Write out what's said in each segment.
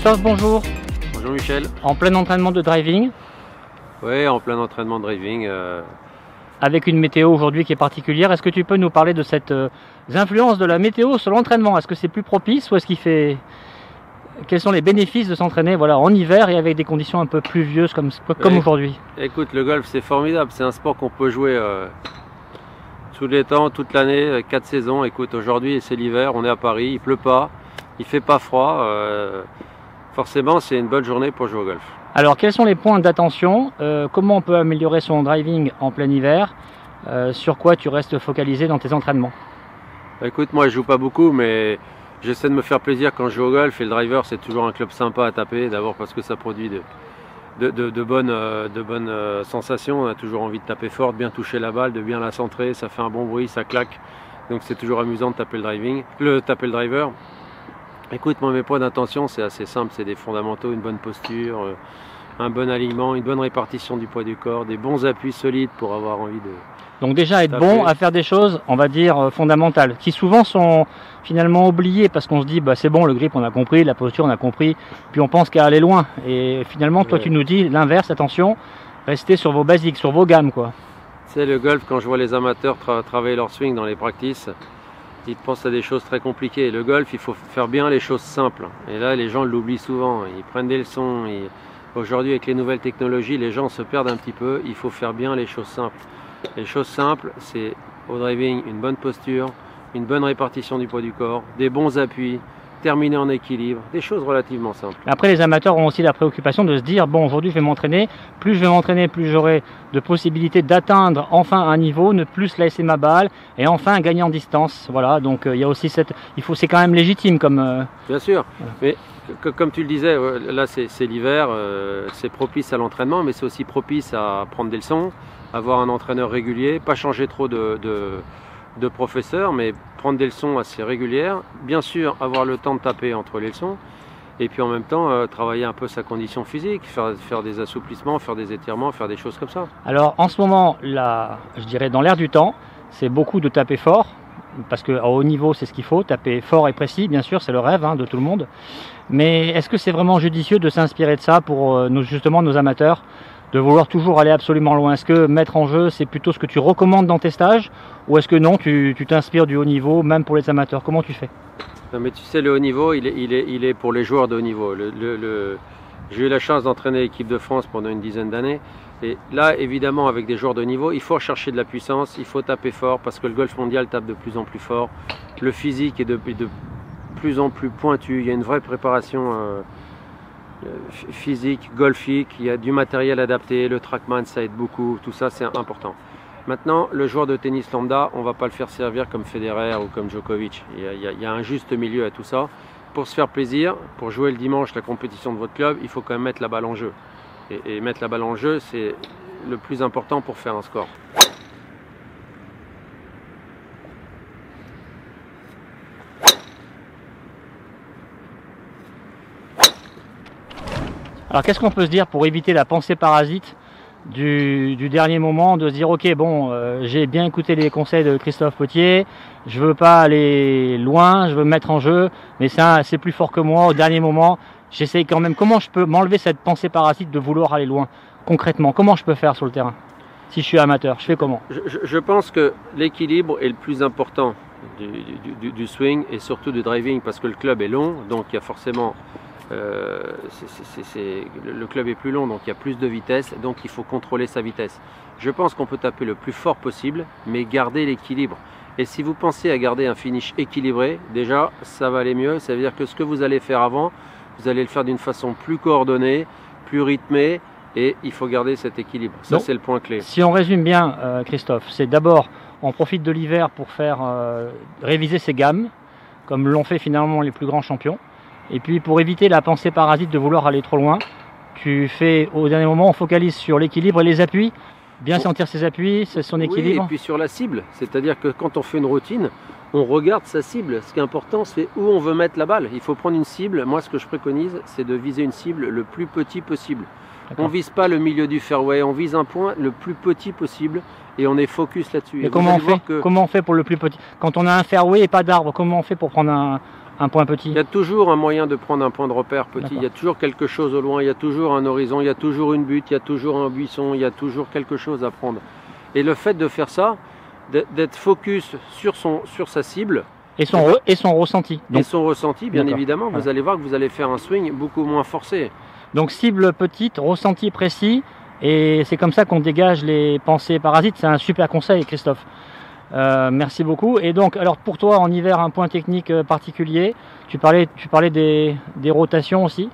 Christophe, bonjour. Bonjour Michel. En plein entraînement de driving. Oui, en plein entraînement de driving. Avec une météo aujourd'hui qui est particulière, est-ce que tu peux nous parler de cette influence de la météo sur l'entraînement? Est-ce que c'est plus propice ou est-ce qu'il fait... Quels sont les bénéfices de s'entraîner voilà, en hiver et avec des conditions un peu pluvieuses comme aujourd'hui? Écoute, le golf c'est formidable, c'est un sport qu'on peut jouer tous les temps, toute l'année, 4 saisons. Écoute, aujourd'hui c'est l'hiver, on est à Paris, il pleut pas, il fait pas froid. Forcément c'est une bonne journée pour jouer au golf. Alors quels sont les points d'attention? Comment on peut améliorer son driving en plein hiver? Sur quoi tu restes focalisé dans tes entraînements? Écoute, moi je joue pas beaucoup, mais j'essaie de me faire plaisir quand je joue au golf, et le driver c'est toujours un club sympa à taper, d'abord parce que ça produit de bonnes sensations. On a toujours envie de taper fort, de bien toucher la balle, de bien la centrer, ça fait un bon bruit, ça claque, donc c'est toujours amusant de taper le driver. Écoute, moi mes points d'attention c'est assez simple, c'est des fondamentaux, une bonne posture, un bon alignement, une bonne répartition du poids du corps, des bons appuis solides pour avoir envie de... Donc déjà être bon à faire des choses, on va dire, fondamentales, qui souvent sont finalement oubliées parce qu'on se dit, bah, c'est bon, le grip on a compris, la posture on a compris, puis on pense qu'à aller loin. Et finalement, toi tu nous dis l'inverse, attention, restez sur vos basiques, sur vos gammes, quoi. Tu sais, le golf, quand je vois les amateurs travailler leur swing dans les practices, ils pensent à des choses très compliquées. Le golf, il faut faire bien les choses simples. Et là, les gens l'oublient souvent, ils prennent des leçons. Aujourd'hui, avec les nouvelles technologies, les gens se perdent un petit peu, il faut faire bien les choses simples. Les choses simples, c'est au driving une bonne posture, une bonne répartition du poids du corps, des bons appuis, terminer en équilibre, des choses relativement simples. Après, les amateurs ont aussi la préoccupation de se dire, bon, aujourd'hui je vais m'entraîner, plus je vais m'entraîner, plus j'aurai de possibilités d'atteindre enfin un niveau, ne plus laisser ma balle et enfin gagner en distance. Voilà, donc il y a aussi c'est quand même légitime comme... Bien sûr, mais comme tu le disais, là c'est l'hiver, c'est propice à l'entraînement, mais c'est aussi propice à prendre des leçons, avoir un entraîneur régulier, pas changer trop de professeur, mais prendre des leçons assez régulières. Bien sûr, avoir le temps de taper entre les leçons, et puis en même temps travailler un peu sa condition physique, faire des assouplissements, faire des étirements, faire des choses comme ça. Alors en ce moment, là, je dirais dans l'air du temps, c'est beaucoup de taper fort, parce qu'à haut niveau c'est ce qu'il faut, taper fort et précis, bien sûr, c'est le rêve de tout le monde. Mais est-ce que c'est vraiment judicieux de s'inspirer de ça pour justement nos amateurs, de vouloir toujours aller absolument loin? Est-ce que mettre en jeu, c'est plutôt ce que tu recommandes dans tes stages, ou est-ce que non, tu t'inspires du haut niveau, même pour les amateurs? Comment tu fais? Non, mais tu sais, le haut niveau, il est pour les joueurs de haut niveau. J'ai eu la chance d'entraîner l'équipe de France pendant une dizaine d'années. Et là, évidemment, avec des joueurs de haut niveau, il faut rechercher de la puissance, il faut taper fort, parce que le golf mondial tape de plus en plus fort. Le physique est de plus en plus pointu, il y a une vraie préparation physique, golfique, il y a du matériel adapté, le TrackMan ça aide beaucoup, tout ça c'est important. Maintenant, le joueur de tennis lambda, on ne va pas le faire servir comme Federer ou comme Djokovic. Il y a un juste milieu à tout ça. Pour se faire plaisir, pour jouer le dimanche la compétition de votre club, il faut quand même mettre la balle en jeu. Et mettre la balle en jeu, c'est le plus important pour faire un score. Alors qu'est-ce qu'on peut se dire pour éviter la pensée parasite du dernier moment, de se dire ok bon, j'ai bien écouté les conseils de Christophe Potier, je veux pas aller loin, je veux me mettre en jeu, mais ça c'est plus fort que moi, au dernier moment j'essaye quand même. Comment je peux m'enlever cette pensée parasite de vouloir aller loin concrètement? Comment je peux faire sur le terrain si je suis amateur? Je fais comment? Je pense que l'équilibre est le plus important du swing et surtout du driving, parce que le club est long, donc il y a forcément le club est plus long, donc il y a plus de vitesse, donc il faut contrôler sa vitesse. Je pense qu'on peut taper le plus fort possible, mais garder l'équilibre. Et si vous pensez à garder un finish équilibré, déjà ça va aller mieux. Ça veut dire que ce que vous allez faire avant, vous allez le faire d'une façon plus coordonnée, plus rythmée, et il faut garder cet équilibre. Ça c'est le point clé. Si on résume bien, Christophe, c'est d'abord on profite de l'hiver pour faire réviser ses gammes, comme l'ont fait finalement les plus grands champions. Et puis pour éviter la pensée parasite de vouloir aller trop loin, tu fais au dernier moment, on focalise sur l'équilibre et les appuis, bien sentir ses appuis, son équilibre. Oui, et puis sur la cible, c'est-à-dire que quand on fait une routine, on regarde sa cible. Ce qui est important, c'est où on veut mettre la balle. Il faut prendre une cible. Moi, ce que je préconise, c'est de viser une cible le plus petit possible. On ne vise pas le milieu du fairway, on vise un point le plus petit possible et on est focus là-dessus. Et comment on fait pour le plus petit? Quand on a un fairway et pas d'arbre, comment on fait pour prendre un point petit. Il y a toujours un moyen de prendre un point de repère petit. Il y a toujours quelque chose au loin, il y a toujours un horizon, il y a toujours une butte, il y a toujours un buisson, il y a toujours quelque chose à prendre. Et le fait de faire ça, d'être focus sur sa cible. Et son ressenti. Donc, et son ressenti, bien évidemment, vous allez voir que vous allez faire un swing beaucoup moins forcé. Donc cible petite, ressenti précis, et c'est comme ça qu'on dégage les pensées parasites. C'est un super conseil, Christophe. Merci beaucoup. Et donc, alors pour toi, en hiver, un point technique particulier, tu parlais des rotations aussi.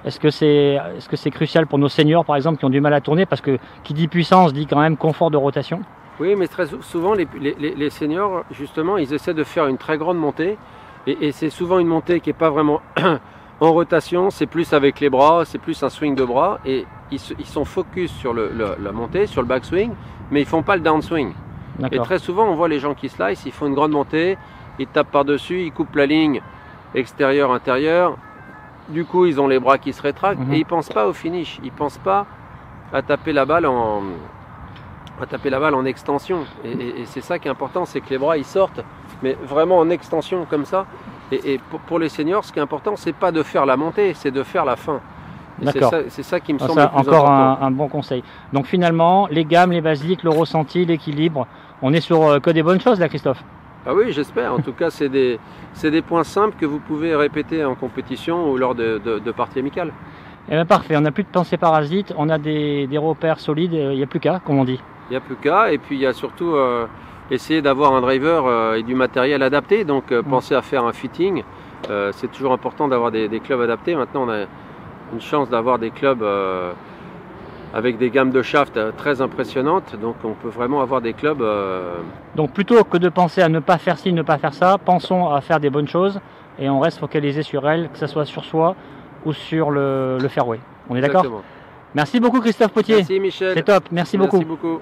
Est-ce que c'est crucial pour nos seniors, par exemple, qui ont du mal à tourner, parce que qui dit puissance dit quand même confort de rotation? Oui, mais très souvent, les seniors, justement, ils essaient de faire une très grande montée. Et c'est souvent une montée qui n'est pas vraiment en rotation, c'est plus avec les bras, c'est plus un swing de bras. Et ils sont focus sur la montée, sur le backswing, mais ils ne font pas le downswing. Et très souvent, on voit les gens qui slice, ils font une grande montée, ils tapent par-dessus, ils coupent la ligne extérieure-intérieure. Du coup, ils ont les bras qui se rétractent et ils ne pensent pas au finish. Ils ne pensent pas à taper la balle en extension. Et c'est ça qui est important, c'est que les bras ils sortent, mais vraiment en extension comme ça. Et pour les seniors, ce qui est important, c'est pas de faire la montée, c'est de faire la fin. C'est ça qui me semble le plus encore important. un bon conseil. Donc finalement, les gammes, les basiques, le ressenti, l'équilibre, on est sur que des bonnes choses là, Christophe. Ah oui, j'espère. En tout cas, c'est des points simples que vous pouvez répéter en compétition ou lors de parties amicales. Eh bien, parfait, on n'a plus de pensée parasite, on a des repères solides, il n'y a plus qu'à, comme on dit. Il n'y a plus qu'à, et puis il y a surtout essayer d'avoir un driver et du matériel adapté, donc pensez à faire un fitting. C'est toujours important d'avoir des clubs adaptés. Maintenant, on a une chance d'avoir des clubs avec des gammes de shaft très impressionnantes, donc on peut vraiment avoir des clubs... Donc plutôt que de penser à ne pas faire ci, ne pas faire ça, pensons à faire des bonnes choses, et on reste focalisé sur elles, que ce soit sur soi ou sur le fairway. On est d'accord? Exactement. Merci beaucoup Christophe Potier. Merci Michel. C'est top, merci beaucoup. Merci beaucoup.